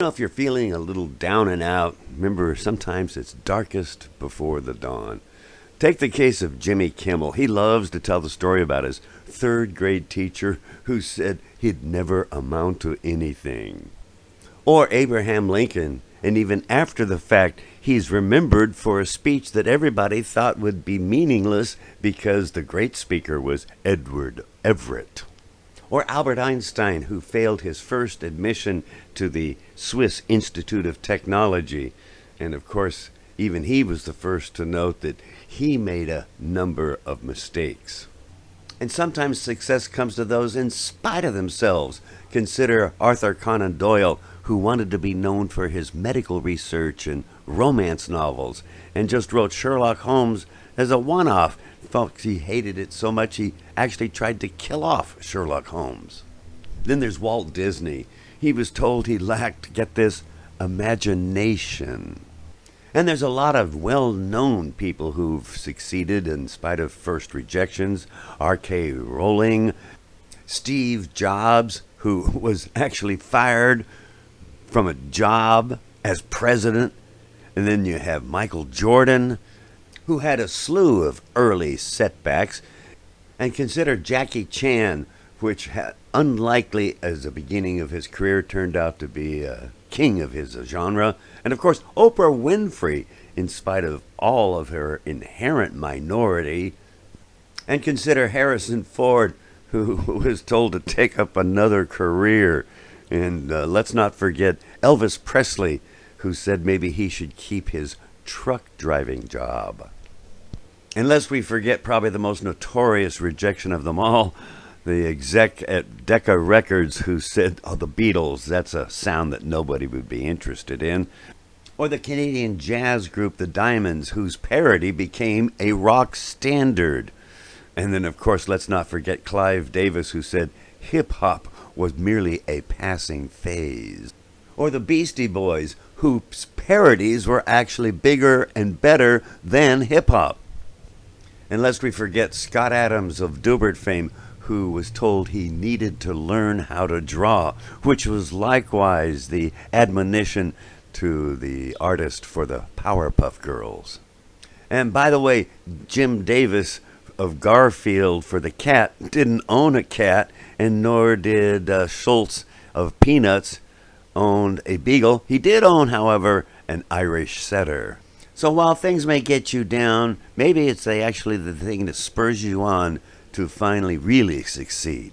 If you're feeling a little down and out, remember sometimes it's darkest before the dawn. Take the case of Jimmy Kimmel. He loves to tell the story about his third grade teacher who said he'd never amount to anything. Or Abraham Lincoln, and even after the fact, he's remembered for a speech that everybody thought would be meaningless because the great speaker was Edward Everett. Or Albert Einstein, who failed his first admission to the Swiss Institute of Technology. And of course, even he was the first to note that he made a number of mistakes. And sometimes success comes to those in spite of themselves. Consider Arthur Conan Doyle, who wanted to be known for his medical research and romance novels, and just wrote Sherlock Holmes as a one-off. Folks, he hated it so much he actually tried to kill off Sherlock Holmes. Then there's Walt Disney. He was told he lacked, get this, imagination. And there's a lot of well-known people who've succeeded in spite of first rejections. R.K. Rowling, Steve Jobs, who was actually fired from a job as president. And then you have Michael Jordan, who had a slew of early setbacks. And consider Jackie Chan, which had, unlikely as the beginning of his career, turned out to be a king of his genre. And of course, Oprah Winfrey, in spite of all of her inherent minority. And consider Harrison Ford, who was told to take up another career. And let's not forget Elvis Presley, who said maybe he should keep his truck driving job. Unless we forget probably the most notorious rejection of them all, the exec at Decca Records who said, oh, the Beatles, that's a sound that nobody would be interested in. Or the Canadian jazz group The Diamonds, whose parody became a rock standard. And then, of course, let's not forget Clive Davis, who said hip-hop was merely a passing phase. Or the Beastie Boys, whose parodies were actually bigger and better than hip-hop. And lest we forget Scott Adams of Dubert fame, who was told he needed to learn how to draw, which was likewise the admonition to the artist for the Powerpuff Girls. And by the way, Jim Davis of Garfield for the Cat didn't own a cat, and nor did Schultz of Peanuts owned a beagle. He did own, however, an Irish setter. So while things may get you down, maybe it's actually the thing that spurs you on to finally really succeed.